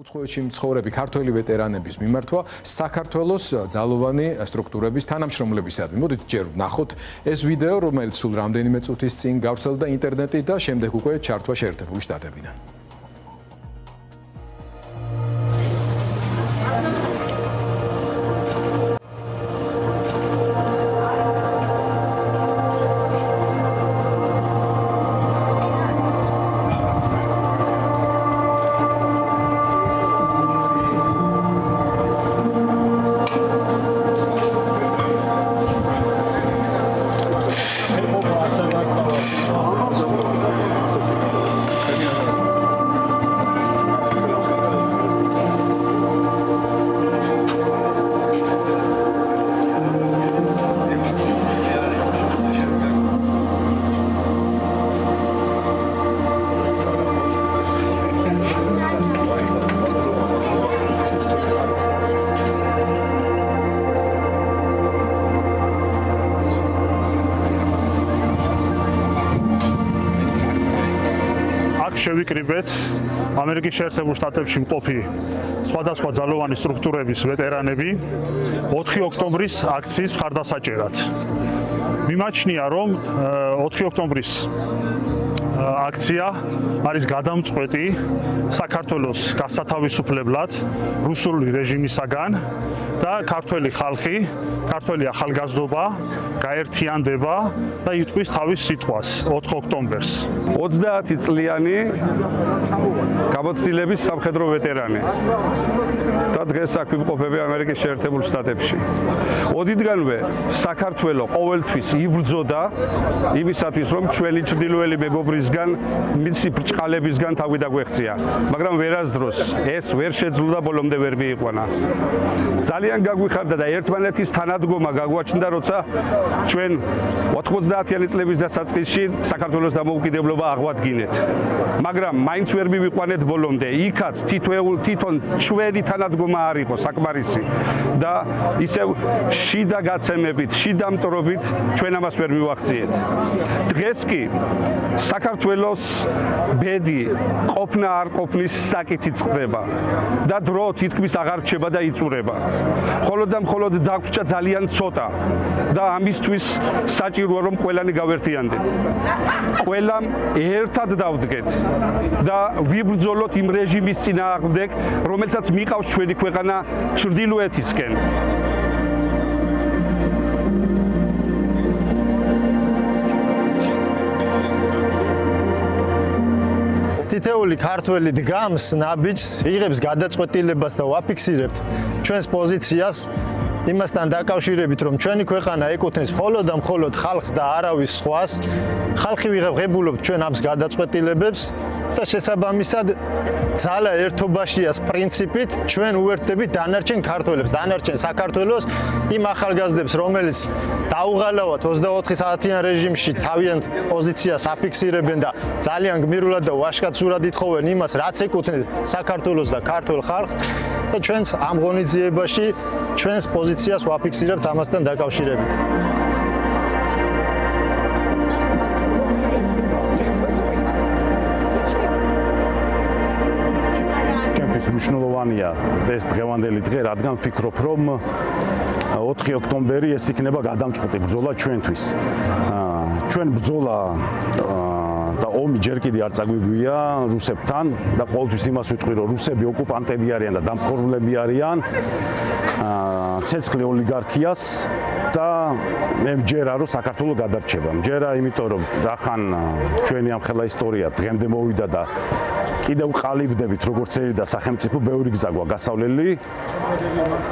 უცხოეთში მცხოვრები ქართველი ვეტერანების მიმართვა საქართველოს ძალოვანი სტრუქტურების თანამშრომლებისადმი. მოდით ჯერ ვნახოთ ეს ვიდეო, რომელიც სულ რამდენიმე წუთის წინ გავრცელდა ინტერნეტით და შემდეგ უკვე ჩართვა შეერთებული შტატებიდან. შევიკრიბეთ ამერიკის შეერთებულ შტატებში მყოფი სხვადასხვა ძალოვანი სტრუქტურების ვეტერანები 4 ოქტომბრის აქციის მხარდასაჭერად. მიმაჩნია, რომ 4 ოქტომბრის აქცია არის გადამწყვეტი საქართველოს გასათავისუფლებლად რუსული რეჟიმისაგან და ქართველი ხალხი, ქართველი ახალგაზრდობა გაერთიანდება და იტყვის თავის სიტყვას 4 ოქტომბერს. 30 წლიანი გამოცდილების სამხედრო ვეტერანი და დღეს აქ ვიმყოფები ამერიკის შეერთებულ შტატებში. ოდითგანვე საქართველო ყოველთვის იბრძოდა იმისათვის, რომ ჩვენი ჩრდილოელი მეგობრისგან, მისი ბრჭყალებისგან თავი დაგვეღწია, მაგრამ ვერასდროს ეს ვერ შეძლო და ბოლომდე ვერ მიიყვანა. ძალიან გაგვიხარდა და ერთმანეთის თანადგომა გაგვაჩნდა, როცა ჩვენ 90-იანი წლების დასაწყისში საქართველოს დამოუკიდებლობა აღვადგინეთ. მაგრამ მაინც ვერ მივიყვანეთ ბოლომდე. იქაც თვითონ ჩვენი თანადგომა არ იყო საკმარისი და ისევ შიდა გაცემებით, შიდა მტრობით ჩვენ ამას ვერ მივაღწიეთ. დღეს კი საქართველოს ბედი ყოფნა არ ყოფნის საკითხი წყდება და დრო თითქმის აღარ რჩება და იწურება. მხოლოდ და მხოლოდ დაგვრჩა ძალიან ცოტა და ამისთვის საჭიროა, რომ ყველანი გავერთიანდეთ. ყველამ ერთად დავდგეთ და ვიბრძოლოთ იმ რეჟიმის წინააღმდეგ, რომელსაც მიყავს ჩვენი ქვეყანა ჩრდილოეთისკენ. თითეული ქართველი დგამს ნაბიჯს, იღებს გადაწყვეტილებას და ვაფიქსირებთ ჩვენს პოზიციას იმასთან დაკავშირებით, რომ ჩვენი ქვეყანა ეკუთვნის მხოლოდ და მხოლოდ ხალხს და არავის სხვას. ხალხი ვიღებულობთ ჩვენ ამს გადაწყვეტილებებს და შესაბამისად ძალა ერთობაშიას პრინციპით ჩვენ უერთდებით დანარჩენ ქართველებს, დანარჩენ საქართველოს იმ ახალგაზრდებს, რომელიც დაუღალავად 24 საათიან რეჟიმში თავიანთ პოზიციას აფიქსირებენ და ძალიან გმირულად და ვაჟკაცურად ითხოვენ იმას, რაც ეკუთვნის საქართველოს და ქართულ ხალხს და ჩვენს ამ ღონისძიებაში ჩვენს პოზიციას ვაფიქსირებთ ამასთან დაკავშირებით. მნიშვნელოვანია ეს დღევანდელი დღე, რადგან ვფიქრობ, რომ 4 ოქტომბერი ეს იქნება გადამწყვეტი ბრძოლა ჩვენთვის. ჩვენ ბრძოლა და ომი ჯერ კიდე არ წაგვიგვია რუსებთან და ყოველთვის იმას ვიტყვი, რომ რუსები ოკუპანტები არიან და დამხმარებლები არიან ცეცხლი ოლიგარქიას და მე მჯერა, რომ საქართველო გადარჩება. მჯერა, იმიტომ რომ რახან ჩვენი ამხელა ისტორია დღემდე მოვიდა და კიდევ ყალიბდებით როგორც ერი და სახელმწიფო ბევრი გზა გვაქვს გასავლელი.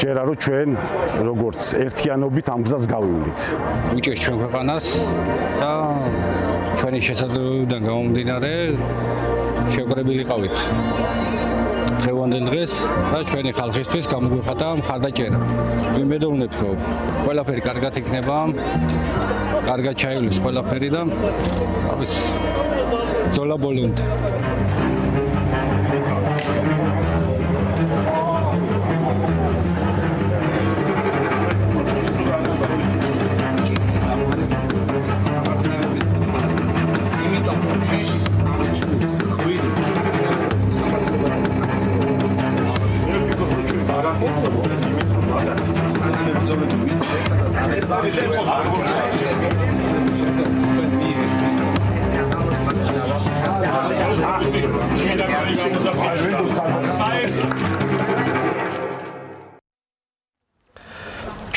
ჯერა, რომ ჩვენ როგორც ერთიანობით ამ გზას გავივლით. უჭერთ ჩვენ ქვეყანას და ჩვენი შესაძლებლობიდან გამომდინარე შევკრებილიყავით დღევანდელ დღეს და ჩვენი ხალხისთვის გამოგვიხატა მხარდაჭერა. ვიმედოვნებთ, რომ ყველაფერი კარგად იქნება, კარგად ჩაივლის ყველაფერი და ბრძოლა ბოლომდე.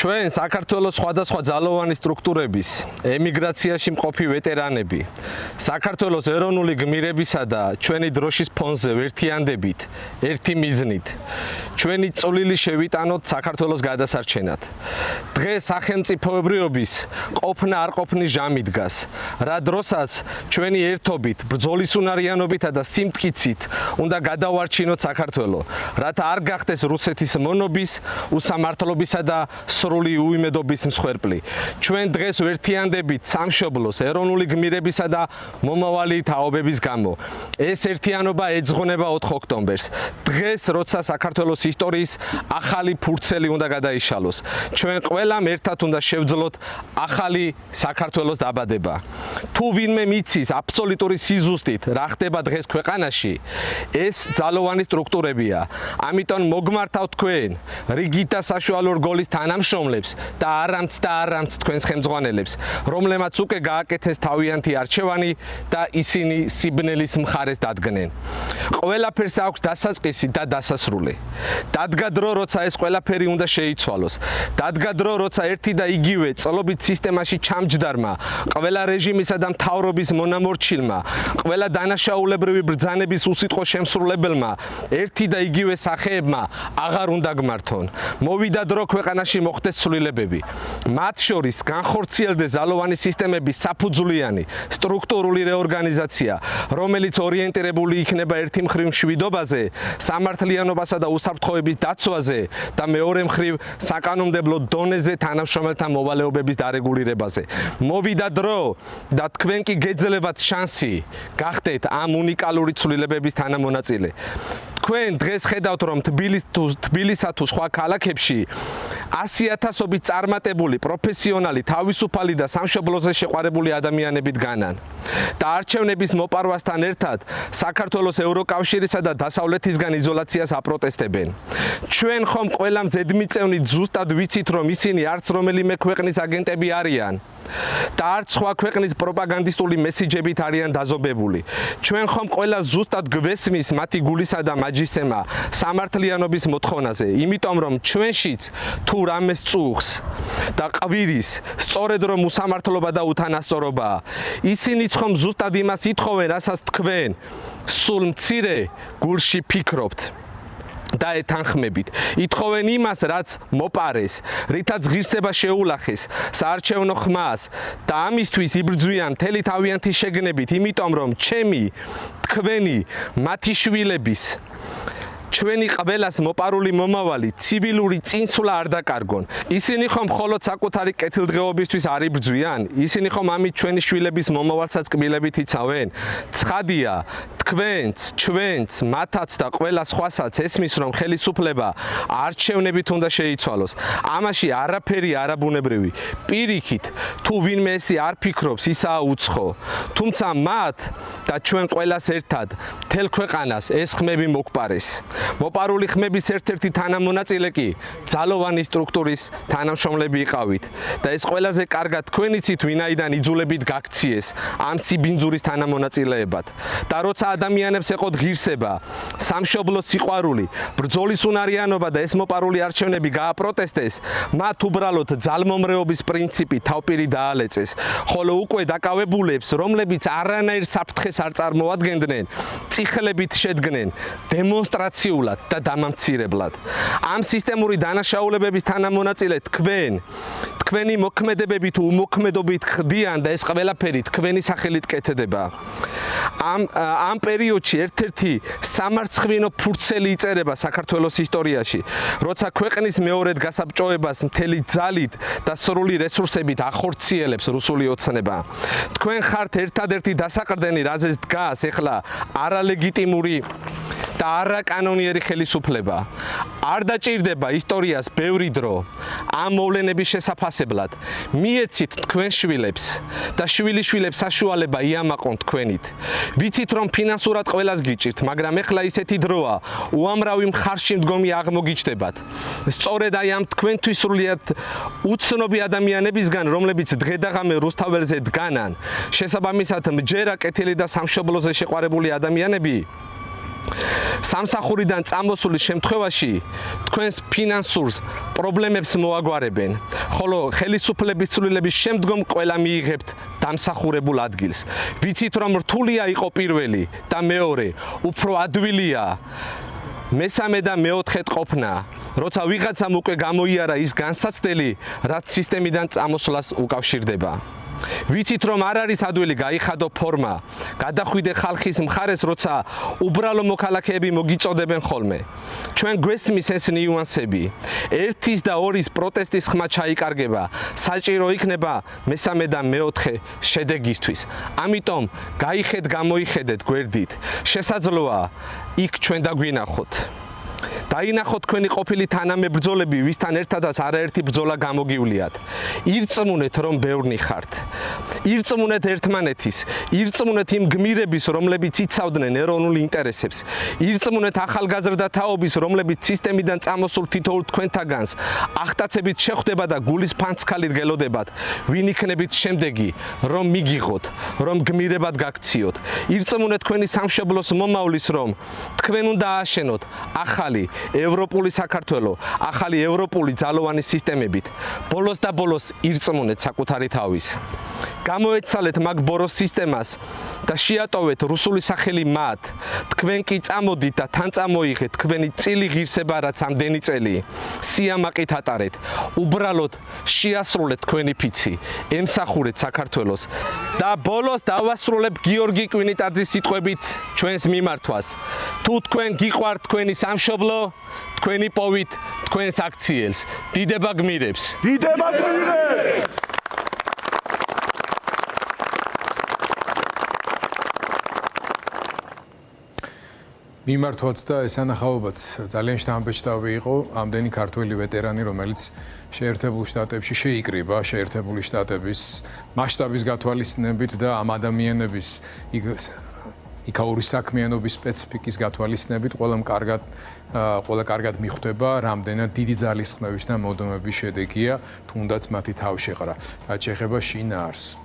ჩვენ საქართველოს სხვადასხვა ძალოვანი სტრუქტურების ემიგრაციაში მყოფი ვეტერანები საქართველოს ეროვნული გმირებისა და ჩვენი დროშის ფონზე ვერთიანდებით ერთი მიზნით ჩვენი წვლილი შევიტანოთ საქართველოს გადასარჩენად. დღეს სახელმწიფოებრიობის ყოფნა არ ყოფნის ჟამი დგას, რა დროსაც ჩვენი ერთობით, ბრძოლისუნარიანობითა და სიმტკიცით უნდა გადავარჩინოთ საქართველო, რათა არ გახდეს რუსეთის მონობის, უსამართლობისა და სრული უიმედობის მსხვერპლი. ჩვენ დღეს ვერთიანდებით სამშობლოს, ეროვნული გმირებისა და მომავალი თაობების გამო. ეს ერთიანობა ეძღვნება 4 ოქტომბერს. დღეს, როცა საქართველოს ისტორიის ახალი ფურცელი უნდა გადაიშალოს. ჩვენ ყველამ ერთად უნდა შევძლოთ ახალი საქართველოს დაბადება. თუ ვინმე მიცის აბსოლუტური სიზუსტით, რა ხდება დღეს ქვეყანაში, ეს ძალოვანი სტრუქტურებია. ამიტომ მოგმართავთ თქვენ, რიგით და საშუალო რგოლის თანამშრომლებს და არამც თქვენს ხელმძღვანელებს, რომლებმაც უკვე გააკეთეს თავიანთი არჩევანი და ისინი სიბნელის მხარეს დადგნენ. ყველაფერს აქვს დასაწყისი და დასასრული. დადგა დრო, როცა ეს ყველაფერი უნდა შეიცვალოს. დადგა დრო, როცა ერთი და იგივე წლობით სისტემაში ჩამჯდარმა, ყველა რეჟიმისა და მთავრობის მონამორჩილმა, ყველა დანაშაულებრივი ბრძანების უსიტყვო შემსრულებელმა, ერთი და იგივე სახეებმა აღარ უნდა გმართონ. მოვიდა დრო ქვეყანაში მოხდეს ცვლილებები. მათ შორის განხორციელდეს ძალოვანი სისტემების საფუძვლიანი სტრუქტურული რეორგანიზაცია, რომელიც ორიენტირებული იქნება ერთი მხრივ მშვიდობაზე, სამართლიანობასა და უსაფრთხოების დაცვაზე და მეორე მხრივ საკანონმდებლო დონეზე თანამშრომელთა მოვალეობების დარეგულირებაზე. მოვიდა დრო და თქვენ კი გეძლებათ შანსი გახდეთ ამ უნიკალური ცვლილებების თანამონაწილე. თქვენ დღეს ხედავთ, რომ თბილისსა თუ სხვა ქალაქებში 100,000-ობით წარმატებული, პროფესიონალი, თავისუფალი და სამშობლოზე შეყვარებული ადამიანები დგანან. და არჩევნების მოპარვასთან ერთად საქართველოს ევროკავშირისა და დასავლეთისგან იზოლაციას აპროტესტებენ. ჩვენ ხომ ყველამ ზედმიწევნით ზუსტად ვიცით, რომ ისინი არც რომელიმე ქვეყნის აგენტები არიან და არც სხვა ქვეყნის პროპაგანდისტული მესიჯებით არიან დაზობებული. ჩვენ ხომ ყველა ზუსტად გვესმის მათი გულისა და მაჯისემა სამართლიანობის მოთხოვნაზე, იმიტომ რომ ჩვენშიც თუ რამე წუხს და ყვირის, სწორედ რომ უსამართლობა და უთანასწორობაა. ისინიც ხომ ზუსტად იმას ითხოვენ, რასაც თქვენ სულ მცირე გულში ფიქრობთ და ეთანხმებით. ითხოვენ იმას, რაც მოპარეს, რითაც ღირსება შეულახეს საარჩევნო ხმას და ამისთვის იბრძვიან მთელი თავიანთი შეგნებით, იმიტომ რომ ჩემი, თქვენი, მათი შვილების ჩვენი ყველას მოპარული მომავალი ცივილური წინსვლა არ დაკარგონ. ისინი ხომ მხოლოდ საკუთარი კეთილდღეობისთვის არ იბრძვიან? ისინი ხომ ამით ჩვენი შვილების მომავალსაც კბილებით იცავენ? ცხადია, თქვენც, ჩვენც, მათაც და ყველა სხვასაც ესმის, რომ ხელისუფლება არჩევნებით უნდა შეიცვალოს. ამაში არაფერი არაბუნებრივი. პირიქით, თუ ვინმე ესე არ ფიქრობს, ისაა უცხო. თუმცა მათ და ჩვენ ყველას ერთად მთელ ქვეყანას ეს ხმები მოგპარეს. მოპარული ხმების ერთ-ერთი თანამონაწილე კი ძალოვანი სტრუქტურის თანამშრომლები იყავით და ეს ყველაზე კარგად თქვენ იცით, ვინაიდან იძულებით გაქციეს ამ სიბინძურის თანამონაწილეებად. და როცა ადამიანებს ეყოთ ღირსება, სამშობლოს სიყვარული, ბრძოლის უნარიანობა და ეს მოპარული არჩევნები გააპროტესტეს, მათ უბრალოდ ძალმომრეობის პრინციპი თავპირი დაალეწეს, ხოლო უკვე დაკავებულებს, რომლებიც არანაირ საფრთხეს არ წარმოადგენდნენ, წიხლებით შედგნენ დემონსტრაციულად და დამამცირებლად. ამ სისტემური დანაშაულებების თანამონაწილე თქვენი მოქმედებები თუ უმოქმედობით ხდიან და ეს ყველაფერი თქვენი სახელით კეთდება. ამ პერიოდში ერთ-ერთი სამარცხვინო ფურცელი იწერება საქართველოს ისტორიაში, როცა ქვეყნის მეორედ გასაბჭოებას მთელი ძალით და სრული რესურსებით ახორციელებს რუსული ოცნება. თქვენ ხართ ერთადერთი დასაყრდენი, რაზეც დგას ეხლა არალეგიტიმური და არაკანონიერი ხელისუფლება. არ დაჭირდება ისტორიას ბევრი დრო ამ მოვლენების შესაფასებლად. მიეცით თქვენ შვილებს და შვილიშვილებს საშუალება იამაყონ თქვენით. ვიცით რომ ფინანსურად ყველას გიჭირთ, მაგრამ ეხლა ისეთი დროა, უამრავი მხარში მდგომი აღმოგიჩნდებათ. სწორედ აი ამ თქვენთვის სრულიად უცნობი ადამიანებისგან, რომლებიც დღე-დაღამე რუსთაველზე დგანან, შესაბამისად მჯერა კეთილი და სამშობლოზე შეყვარებული ადამიანები სამსახურიდან წამოსული შემთხვევაში თქვენს ფინანსურ პრობლემებს მოაგვარებენ, ხოლო ხელისუფლების ცვლილების შემდგომ ყველა მიიღებთ დამსახურებულ ადგილს. ვიცით რომ რთულია იყო პირველი და მეორე, უფრო ადვილია მესამე და მეოთხედ ყოფნა, როცა ვიღაცამ უკვე გამოიარა ის განსაცდელი, რაც სისტემიდან წამოსვლას უკავშირდება. ვიცით რომ არ არის ადვილი გაიხადო ფორმა, გადახვიდე ხალხის მხარეს, როცა უბრალო მოქალაქეები მოგიწოდებენ ხოლმე. ჩვენ გვესმის ეს ნიუანსები. ერთის და ორის პროტესტის ხმა ჩაიკარგება, საჭირო იქნება მესამე და მეოთხე შედეგისთვის. ამიტომ გაიხედ გამოიხედეთ გვერდით. შესაძლოა იქ ჩვენ დაგვინახოთ. დაინახოთ თქვენი ყოფილი თანამებრძოლები, ვისთან ერთადაც არაერთი ბრძოლა გამოგივლიათ. ირწმუნეთ რომ ბევრნი ხართ. ირწმუნეთ ერთმანეთის, ირწმუნეთ იმ გმირების, რომლებიც იცავდნენ ეროვნულ ინტერესებს. ირწმუნეთ ახალგაზრდა თაობის, რომლებიც სისტემიდან წამოსულ თითოეულ თქვენთაგანს ახტაცებით შეხვდება და გულის ფანცქალით გელოდებათ, ვინ იქნებით შემდეგი, რომ მიგიღოთ, რომ გმირებად გაქციოთ. ირწმუნეთ თქვენი სამშობლოს მომავლის, რომ თქვენ უნდა ააშენოთ ახალი ევროპული საქართველო, ახალი ევროპული ძალოვანი სისტემებით. ბოლოს და ბოლოს ირწმუნეთ საკუთარი თავის. გამოეცალეთ მაგ ბოროს სისტემას და შეატოვეთ რუსული სახელი მათ. თქვენ კი წამოდით და თან წამოიღეთ თქვენი წილი ღირსება, რაც ამდენი წელი სიამაყით ატარეთ. უბრალოდ შეასრულეთ თქვენი ფიცი, ემსახურეთ საქართველოს და ბოლოს დავასრულებ გიორგი კვინიტაძის სიტყვებით ჩვენს მიმართვას. თუ თქვენ გიყვართ თქვენი სამშობლო, თქვენი პოვით თქვენს აქციელს. დიდება გმირებს. დიდება გმირებს! მიმართვაც და ესანახაობაც ძალიან შთამბეჭდავი იყო ამდენი ქართველი ვეტერანი, რომელიც შეერთებულ შტატებში შეიკრიბა შეერთებული შტატების მასშტაბის გათვალისწინებით და ამ ადამიანების იქაური საქმიანობის სპეციფიკის გათვალისწინებით ყველა კარგად მიხვდება, რამდენად დიდი ძალისხმევის და მოდომების შედეგია, თუნდაც მათი თავშეყრა. რაც შეეხება შინაარსს.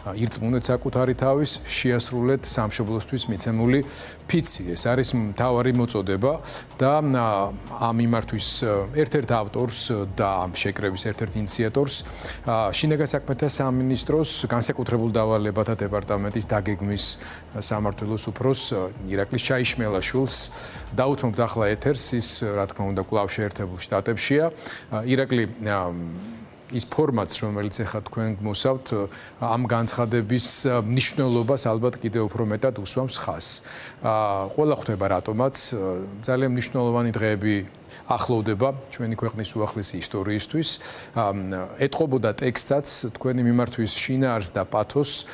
ირწმუნეთ საკუთარი თავის, შეასრულეთ სამშობლოსთვის მიცემული ფიცი. ეს არის მთავარი მოწოდება და ამ მიმართვის ერთ-ერთ ავტორს და ამ შეკრების ერთ-ერთ ინიციატორს შინაგან საქმეთა სამინისტროს განსაკუთრებულ დავალებათა დეპარტამენტის დაგეგმვის სამმართველოს უფროს ირაკლის ჩაიშმელაშვილს დაუთმობთ ახლა ეთერს. ის რა თქმა უნდა კვლავ შეერთებულ შტატებშია. ირაკლი, ის ფორმატს, რომელიც ახლა თქვენ გმოსავთ, ამ განცხადების მნიშვნელობას ალბათ კიდევ უფრო მეტად უსვამს ხაზს. ყველა ხვდება რატომაც ძალიან მნიშვნელოვანი დღეები ახლოვდება ჩვენი ქვეყნის უახლესი ისტორიისთვის. ეტყობოდა ტექსტსაც თქვენი მიმართვის შინაარსს და პათოსს,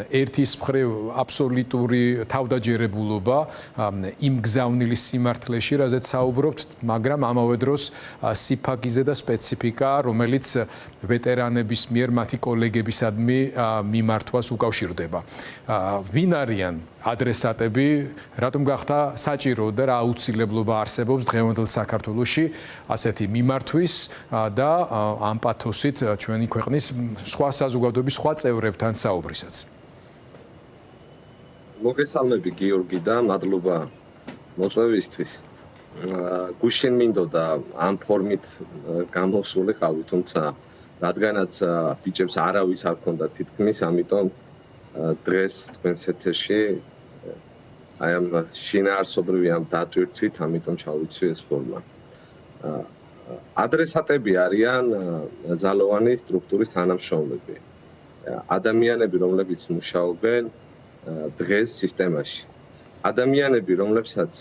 ერთის მხრივ აბსოლუტური თავდაჯერებულობა იმ გზავნილის სიმართლეში, რაზეც საუბრობთ, მაგრამ ამავე დროს სიფაგიზე და სპეციფიკა, რომელიც ვეტერანების მიერ მათი კოლეგებისადმი მიმართვას უკავშირდება. ვინ არიან ადრესატები, რატომ გახდა საჭირო და რა აუცილებლობა არსებობს დღევანდელ საქართველოში ასეთი მიმართვის და ამ პათოსით ჩვენი ქვეყნის სხვა საზოგადოების სხვა წევრებთან საუბრისაც. მოგესალმები გიორგი და მადლობა მოწვევისთვის. გუშინ მინდოდა ამ ფორმით გამოსულიყავი, თუმცა რადგანაც ბიჭებს არავის არ ქონდა თითქმის, ამიტომ დღეს თქვენს ეთერში აი ამ შინაარსობრივი ამ დატვირთვით, ამიტომ ჩავიცვი ეს ფორმა. ადრესატები არიან ძალოვანი სტრუქტურის თანამშრომლები. ადამიანები, რომლებიც მუშაობენ დღეს სისტემაში. ადამიანები, რომლებსაც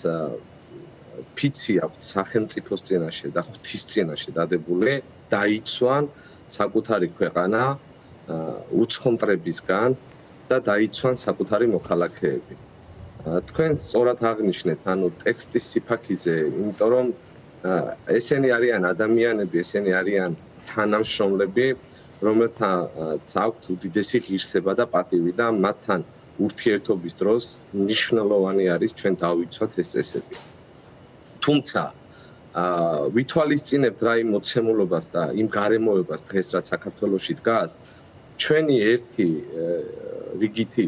ფიცი აქვთ სახელმწიფოს წინაშე და ღვთის წინაშე დადებული, დაიცვან საკუთარი ქვეყანა უცხომტრებისგან და დაიცვან საკუთარი მოქალაქეები. თქვენ სწორად აღნიშნეთ, ანუ ტექსტის სიფაქიზე, იმიტომ რომ ესენი არიან ადამიანები, ესენი არიან თანამშრომლები, რომელთაც აქვთ უდიდესი ღირსება და პატივი და მათთან ურთიერთობის დროს მნიშვნელოვანი არის ჩვენ დავიცვათ ეს წესები. თუმცა ვითვალისწინებთ რა იმ მოცემულობას და იმ გარემოებას დღეს რაც საქართველოში დგას, ჩვენი ერთი რიგითი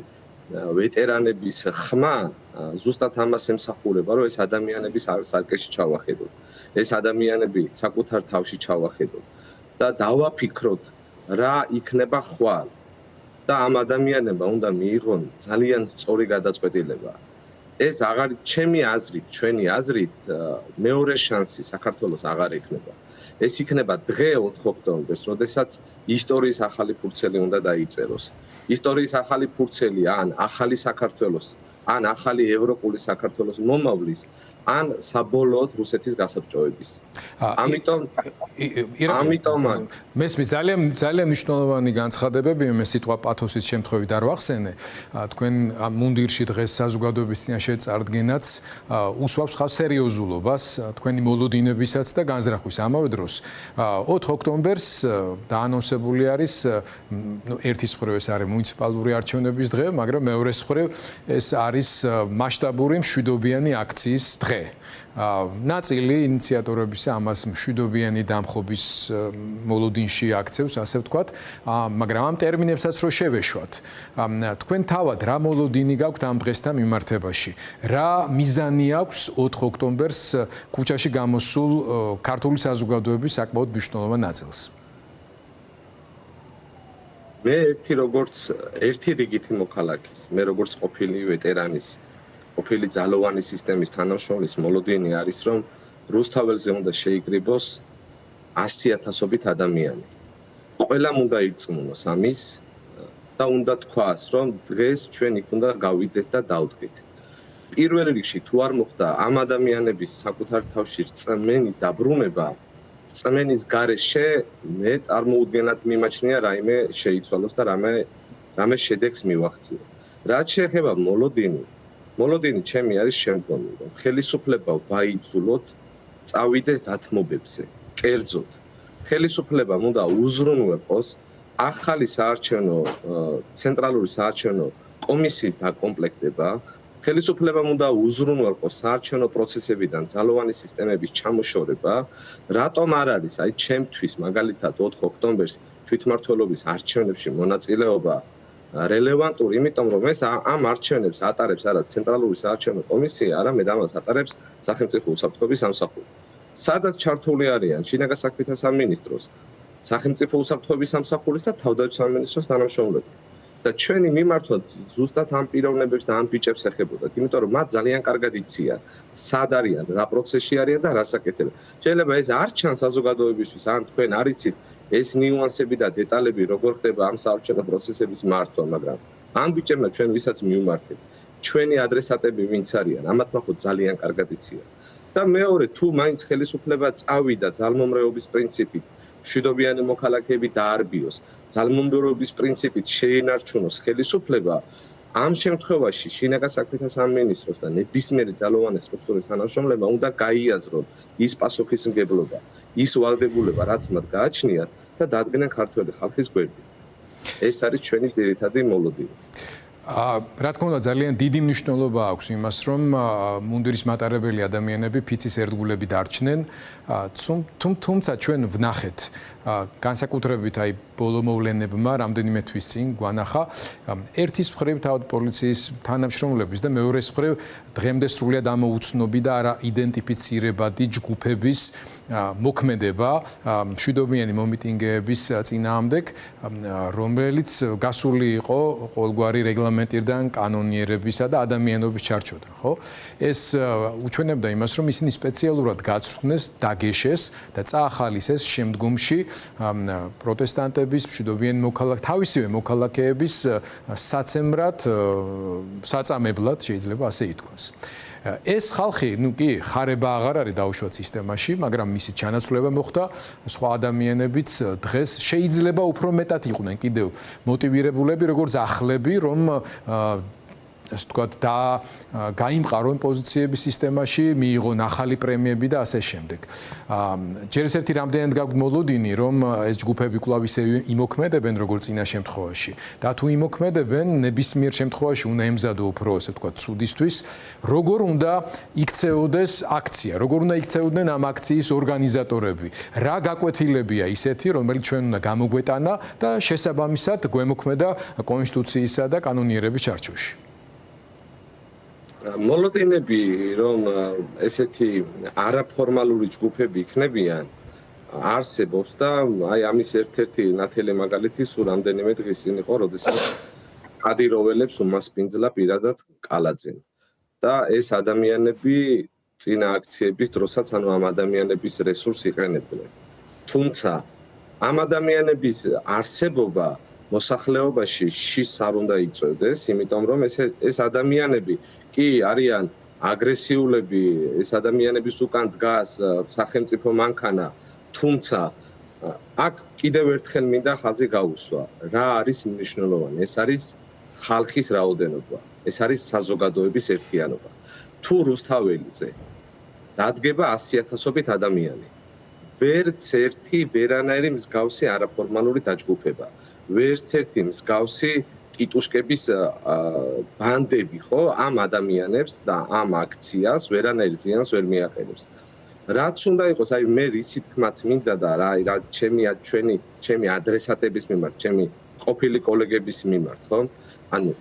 ვეტერანების ხმა ზუსტად ამას ემსახურება, რომ ეს ადამიანები სარკეში ჩავახედოთ. ეს ადამიანები საკუთარ თავში ჩავახედოთ და დავაფიქროთ რა იქნება ხვალ და ამ ადამიანებმა უნდა მიიღონ ძალიან სწორი გადაწყვეტილება. ეს აღარ ჩემი აზრით, ჩვენი აზრით მეორე შანსი საქართველოს აღარ იქნება. ეს იქნება დღე 4 ოქტომბერს, როდესაც ისტორიის ახალი ფურცელი უნდა დაიწეროს. ისტორიის ახალი ფურცელი ან ახალი საქართველოს, ან ახალი ევროპული საქართველოს მომავლის, ან საბოლოოდ რუსეთის გასაბჭოების. ამიტომ მესმის ძალიან მნიშვნელოვანი განცხადებები, მე სიტყვა პათოსის შემთხვევით არ ვახსენე. თქვენ ამ მუნდირში დღეს საზოგადოების წინაშე წარდგენაც უსვამს ხავს სერიოზულობას თქვენი მოლოდინებისაც და განზრახვის. ამავე დროს 4 ოქტომბერს დაანონსებული არის ერთის მხრივ ეს არის მუნიციპალური არჩევნების დღე, მაგრამ მეორეს მხრივ ეს არის მასშტაბური მშვიდობიანი აქციის დღე. ნაწილი ინიციატორების ამას მშვიდობიანი დამხობის მოლოდინში აქცევს, ასე ვთქვათ, მაგრამ ამ ტერმინებსაც რო შევეშვათ. თქვენ თავად რა მოლოდინი გაქვთ ამ დღესთან მიმართებაში? რა მიზანი აქვს 4 ოქტომბერს ქუჩაში გამოსულ ქართული საზოგადოების საკმაოდ მნიშვნელოვან ნაწილს? მე ერთი რიგითი მოქალაქის, მე როგორც ყოფილი ვეტერანის ყოფილი ძალოვანი სისტემის თანამშრომლის მოლოდინი არის, რომ რუსთაველზე უნდა შეიკრიბოს 100,000-ობით ადამიანი. ყველამ უნდა ირწმუნოს ამის და უნდა თქვას, რომ დღეს ჩვენ იქ უნდა გავიდეთ და დავდგეთ. პირველ რიგში თუ არ მოხდა ამ ადამიანების საკუთარ თავში რწმენის დაბრუნება, რწმენის გარეშე მე წარმოუდგენად მიმაჩნია რაიმე შეიცვალოს და რამე შედეგს მივახციო. რაც შეეხება მოლოდინი ჩემი არის შემდგომი, რომ ხელისუფლება ვაიძულოთ, წავიდეს დათმობებზე, კერძოდ. ხელისუფლებამ უნდა უზრუნველყოს ახალი საარჩევნო ცენტრალური საარჩევნო კომისიის დაკომპლექტება, ხელისუფლებამ უნდა უზრუნველყოს საარჩევნო პროცესებიდან ძალოვანი სისტემების ჩამოშორება, რატომ არ არის აი ჩემთვის მაგალითად 4 ოქტომბერს თვითმმართველობის არჩევნებში მონაწილეობა რელევანტური, იმიტომ რომ ეს ამ არჩევნებს ატარებს არა ცენტრალური საარჩევნო კომისია, არამედ ამას ატარებს სახელმწიფო უსაფრთხოების სამსახური. სადაც ჩართული არიან შინაგან საქმეთა სამინისტროს, სახელმწიფო უსაფრთხოების სამსახურის და თავდაცვის სამინისტროს თანამშრომლები. და ჩვენი მიმართვა ზუსტად ამ პიროვნებებს და ამ ბიჭებს ეხებოდათ, იმიტომ რომ მათ ძალიან კარგად იციან, სად არიან, რა პროცესში არიან და რას აკეთებენ. შეიძლება ეს არ ჩანს საზოგადოებისთვის, ან თქვენ არ იცით ეს ნიუანსები და დეტალები როგორ ხდება ამ საარჩევნო პროცესების მართვა, მაგრამ ამ ბიჭებმა ჩვენ ვისაც მივმართეთ, ჩვენი ადრესატები ვინც არიან, ამათ ნახოთ ძალიან კარგად იციან. და მეორე, თუ მაინც ხელისუფლება წავიდა ძალმომრეობის პრინციპით, მშვიდობიანი მოქალაქეები დაარბიოს, ძალმომრეობის პრინციპით შეინარჩუნოს ხელისუფლება, ამ შემთხვევაში შინაგან საქმეთა სამინისტროს და ნებისმიერი ძალოვანი სტრუქტურის თანამშრომლებმა უნდა გაიაზრონ ის პასუხისმგებლობა, ის ვალდებულება, რაც მათ გააჩნიათ და დადგნენ ქართველი ხალხის გვერდით. ეს არის ჩვენი ძირითადი მოლოდინი. რა თქმა უნდა, ძალიან დიდი მნიშვნელობა აქვს იმას, რომ მუნდირის მატარებელი ადამიანები ფიცის ერთგულები დარჩნენ, თუმცა ჩვენ ვნახეთ განსაკუთრებით აი ბოლო მოვლენებმა რამდენიმე თვის წინ გვანახა ერთის მხრივ თავად პოლიციის თანამშრომლების და მეორეს მხრივ დღემდე სრულიად ამოუცნობი და არა იდენტიფიცირებადი ჯგუფების მოქმედება მშვიდობიანი მომიტინგეების წინააღმდეგ, რომელიც გასული იყო ყოველგვარი რეგლამენტირდან, კანონიერებისა და ადამიანობის ჩარჩოდან, ხო? ეს უჩვენებდა იმას, რომ ისინი სპეციალურად გაცხრნეს, დაგეშეს და წაახალისეს შემდგომში პროტესტანტების, მშვიდობიანი თავისივე მოქალაქეების საცემბრად, საწამებლად შეიძლება ასე ითქვას. ეს ხალხი, ნუ კი, ხარება აღარ არის დაუშვათ სისტემაში, მაგრამ მისი ჩანაცვლება მოხდა, სხვა ადამიანებიც დღეს შეიძლება უფრო მეტად იყვნენ კიდევ მოტივირებულები, როგორც ახლები, რომ ასე ვთქვათ, და გაიმყარო იმ პოზიციების სისტემაში, მიიღო ნახალი პრემიები და ასე შემდეგ. ჯერ ეს ერთი რამდენად გაგვთ მოლოდინი, რომ ეს ჯგუფები კვლავ ისე იმოქმედებენ, როგორც წინა შემთხვევაში. და თუ იმოქმედებენ, ნებისმიერ შემთხვევაში უნდა ემზადო უფრო, ასე ვთქვათ, ცუდისთვის, როგორ უნდა იქცეოდეს აქცია, როგორ უნდა იქცეოდნენ ამ აქციის ორგანიზატორები. რა გაკვეთილებია ისეთი, რომელიც ჩვენ უნდა გამოგვეტანა და შესაბამისად გვემოქმედა კონსტიტუციისა და კანონიერების ჩარჩოში. მოლოდინები, რომ ესეთი არაფორმალური ჯგუფები იქნებიან, არსებობს და აი ამის ერთ-ერთი ნათელი მაგალითი სულ რამდენიმე დღის წინ იყო, როდესაც კადიროველებს უმასპინძლა პირადად კალაძემ. და ეს ადამიანები წინა აქციების დროსაც, ანუ ამ ადამიანების რესურსს იყენებდნენ. თუმცა ამ ადამიანების არსებობა მოსახლეობაში შიშს არ უნდა იწვევდეს, იმიტომ რომ ეს ადამიანები კი არიან აგრესიულები, ეს ადამიანების უკან დგას სახელმწიფო მანქანა, თუმცა აქ კიდევ ერთხელ მინდა ხაზი გაუსვა, რა არის მნიშვნელოვანი, ეს არის ხალხის რაოდენობა, ეს არის საზოგადოების ერთიანობა. თუ რუსთაველიზე დადგება 100,000-ობით ადამიანი, ვერც ერთი ვერანაირი მსგავსი არაფორმალური დაჯგუფება, ვერც ერთი მსგავსი ტიტუშკების ბანდები ხო ამ ადამიანებს და ამ აქციას ვერანაირ ზიანს ვერ მიაყენებს. რაც უნდა იყოს, აი მე რისი თქმაც მინდა და რა ჩემი ადრესატების მიმართ, ჩემი ყოფილი კოლეგების მიმართ, ხო? ანუ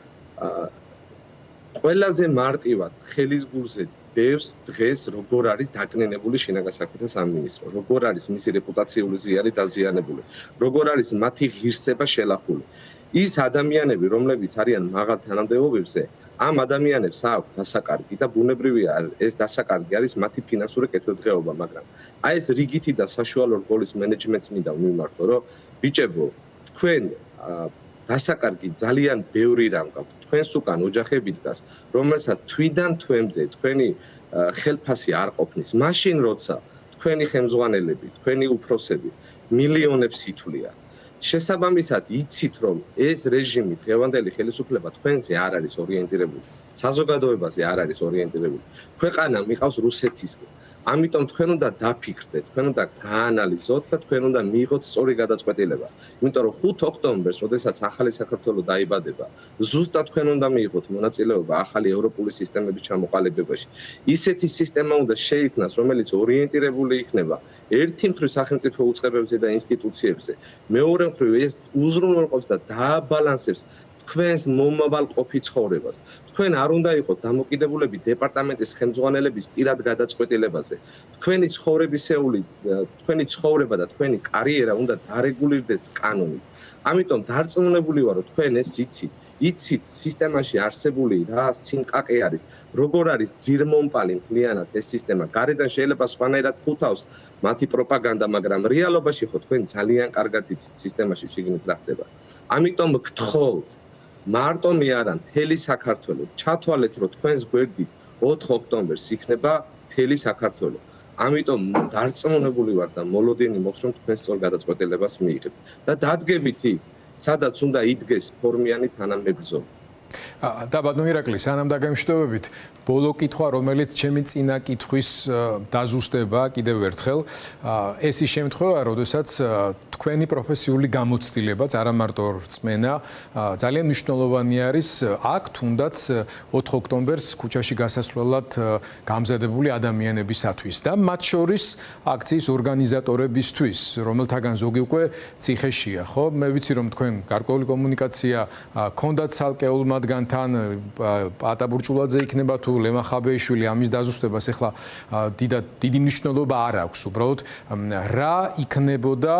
ყველაზე მარტივად ხელის გულზე დევს დღეს როგორ არის დაკნინებული შინაგან საქმეთა სამინისტრო, როგორ არის მისი რეპუტაციული ზიანი დაზიანებული, როგორ არის მათი ღირსება შელახული. ის ადამიანები, რომლებიც არიან მაღალ თანამდებობებზე, ამ ადამიანებს აქვთ დასაკარგი და ბუნებრივია ეს დასაკარგი არის მათი ფინანსური კეთილდღეობა, მაგრამ აი ეს რიგითი და საშუალო რგოლის მენეჯმენტს მინდა ვიმართო, რომ ბიჭებო, თქვენ დასაკარგი ძალიან ბევრი რამ გაქვთ. თქვენს უკან ოჯახები დგას, რომელსაც თვიდან თვემდე თქვენი ხელფასი არ ყოფნის. მაშინ როცა თქვენი ხელმძღვანელები, თქვენი უფროსები მილიონებს ითვლიან. შესაბამისად იცით, რომ ეს რეჟიმი დღევანდელი ხელისუფლება თქვენზე არ არის ორიენტირებული, საზოგადოებაზე არ არის ორიენტირებული. ქვეყანა მიყავს რუსეთისკენ. ამიტომ თქვენ უნდა დაფიქრდეთ, თქვენ უნდა გაანალიზოთ და თქვენ უნდა მიიღოთ სწორი გადაწყვეტილება. იმიტომ რომ 5 ოქტომბერს, როდესაც ახალი საქართველო დაიბადება, ზუსტად თქვენ უნდა მიიღოთ მონაწილეობა ახალი ევროპული სისტემების ჩამოყალიბებაში. ისეთი სისტემა უნდა შეიქმნას, რომელიც ორიენტირებული იქნება ერთი მხრივ სახელმწიფო უწყებებზე და ინსტიტუციებზე, მეორე მხრივ ეს უზრუნველყოფს და დააბალანსებს თქვენს მომავალ ყოფი ცხოვრებას. თქვენ არ უნდა იყოთ დამოკიდებულები დეპარტამენტის ხელმძღვანელების პირად გადაწყვეტილებაზე. თქვენი ცხოვრება და თქვენი კარიერა უნდა დარეგულირდეს კანონით. ამიტომ დარწმუნებული ვარ, რომ თქვენ ეს იცით სისტემაში არსებული რა სინკაკე არის, როგორ არის ძირმომპალი მთლიანად ეს სისტემა. გარედან შეიძლება სხვანაირად ფუთავს მათი პროპაგანდა, მაგრამ რეალობაში ხო თქვენ ძალიან კარგად იცით სისტემაში შიგნით რა ხდება. ამიტომ გთხოვთ მარტო მე არა, მთელი საქართველო, ჩათვალეთ, რომ თქვენს გვერდით 4 ოქტომბერს იქნება მთელი საქართველო. ამიტომ დარწმუნებული ვარ და მოლოდინი მოხს, რომ თქვენ სწორ გადაწყვეტილებას მიიღებთ და დადგებით იქ, სადაც უნდა იდგეს ფორმიანი თანამებრძოლი. და ბატონო ირაკლი, სანამ დაგემშვიდობებით, ბოლო კითხვა, რომელიც ჩემი წინა კითხვის დაზუსტება კიდევ ერთხელ, ეს ის შემთხვევა, როდესაც თქვენი პროფესიული გამოცდილებაც არა მარტო რწმენა, ძალიან მნიშვნელოვანი არის აქ თუნდაც 4 ოქტომბერს ქუჩაში გასასვლელად გამზადებული ადამიანებისათვის და მათ შორის აქციის ორგანიზატორებისთვის, რომელთაგან ზოგი უკვე ციხეშია, ხო? მე ვიცი, რომ თქვენ გარკვეული კომუნიკაცია ქონდათ ცალკეულ მათგანთან, პატა ბურჭულაძე იქნება თუ ლემა ხაბეიშვილი, ამის დაზუსტებას ახლა დიდი მნიშვნელობა არ აქვს. უბრალოდ რა იქნებოდა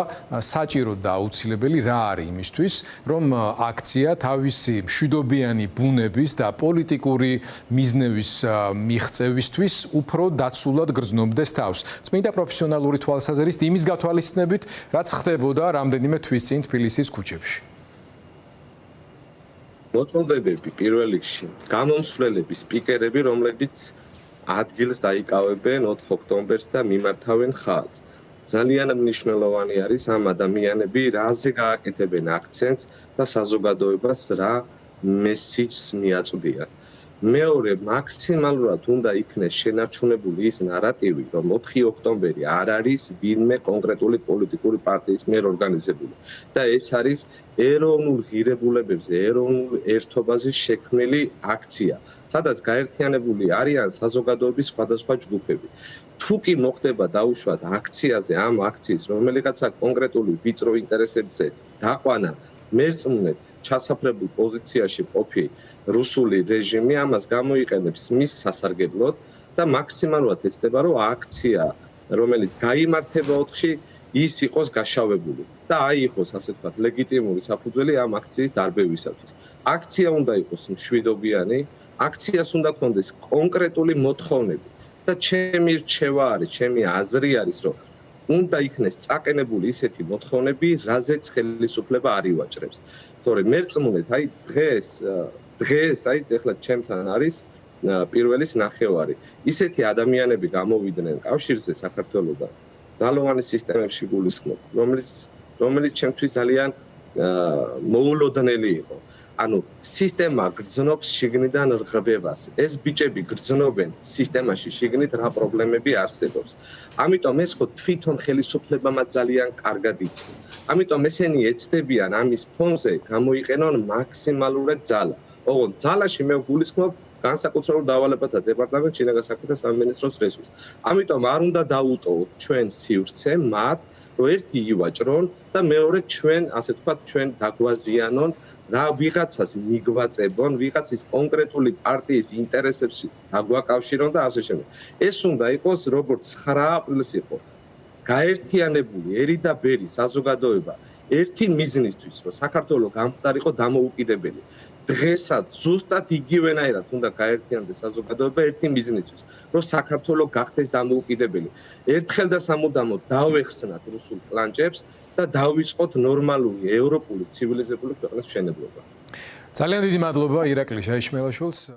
საჭირო და აუცილებელი, რა არის იმისთვის, რომ აქცია თავისი მშვიდობიანი ბუნების და პოლიტიკური მიზნების მიღწევისთვის უფრო დაცულად გრძნობდეს თავს. წმინდა პროფესიონალური თვალსაზრისით იმის გათვალისწინებით, რაც ხდებოდა რამდენიმე თვის წინ თბილისის ქუჩებში. მოწოდებები პირველ რიგში გამომსვლელები, სპიკერები, რომლებიც ადგილს დაიკავებენ 4 ოქტომბერს და მიმართავენ ხალხს. ძალიან მნიშვნელოვანი არის ამ ადამიანები რაზე გააკეთებენ აქცენტს და საზოგადოებას რა მესიჯს მიაწვდიან. მეორე მაქსიმალურად უნდა იქნეს შენარჩუნებული ის ნარატივი, რომ 4 ოქტომბერი არ არის ვინმე კონკრეტული პოლიტიკური პარტიის მიერ ორგანიზებული და ეს არის ეროვნულ ღირებულებებზე, ეროვნულ ერთობაზე შექმნილი აქცია, სადაც გაერთიანებული არიან საზოგადოების სხვადასხვა ჯგუფები. თუ კი მოხდება დაუშვათ აქციაზე ამ აქციის რომელიღაცა კონკრეტული ვიწრო ინტერესებზე დაყვანა მერწმუნედ ჩასაფრებულ პოზიციაში ყოფი რუსული რეჟიმი ამას გამოიყენებს მის სასარგებლოდ და მაქსიმალურად ეცდება რომ აქცია რომელიც გაიმართება 4-ში ის იყოს გაშავებული და აიღოს ასე ვთქვათ ლეგიტიმური საფუძველი ამ აქციის დარბევისათვის. აქცია უნდა იყოს მშვიდობიანი, აქციას უნდა ქონდეს კონკრეტული მოთხოვნები და ჩემი რჩევა არის, ჩემი აზრი არის, რომ უნდა იქნეს წაყენებული ისეთი მოთხოვნები, რაზეც ხელისუფლება არ ივაჭრებს. თორე მერწმუნედ აი დღეს აი ეხლა ჩემთან არის პირველის ნახევარი. ისეთი ადამიანები გამოვიდნენ კავშირზე საქართველოსთან ძალოვანი სისტემებში გულისხმობ, რომელიც ჩემთვის ძალიან მოულოდნელი იყო. ანუ სისტემა გრძნობს შიგნიდან რღვევას. ეს ბიჭები გრძნობენ სისტემაში შიგნით რა პრობლემები არსებობს. ამიტომ ეს ხო თვითონ ხელისუფლებამაც ძალიან კარგად იცის. ამიტომ ესენი ეცდებიან ამის ფონზე გამოიყენონ მაქსიმალურად ძალა. ოღონდ ძალაში მე გულისხმობ განსაკუთრებულ დავალებათა დეპარტამენტ შინაგან საქმეთა სამინისტროს რესურსს. ამიტომ არ უნდა დაუტოვოთ ჩვენ სივრცე მათ, რომ ერთი ივაჭრონ და მეორე ჩვენ, ასე ვთქვათ, ჩვენ დაგვაზიანონ რა ვიღაცას მიგვაწებონ, ვიღაცის კონკრეტული პარტიის ინტერესებს დაგვაკავშირონ და ასე შემდეგ. ეს უნდა იყოს როგორც 9 აპრილს იყო. გაერთიანებული ერი და ბერი საზოგადოება ერთი მიზნისთვის, რომ საქართველოს გამხდარიყო დამოუკიდებელი. დღესაც ზუსტად იგივენაირად უნდა გაერთიანდეს საზოგადოება ერთი მიზნისთვის, რომ საქართველოს გახდეს დამოუკიდებელი. ერთხელ და სამუდამოდ დავეხსნათ რუსულ პლანჭებს და დავიწყოთ ნორმალური ევროპული ცივილიზებული ქვეყნის მშენებლობა. ძალიან დიდი მადლობა ირაკლი შაიშმელაშვილს.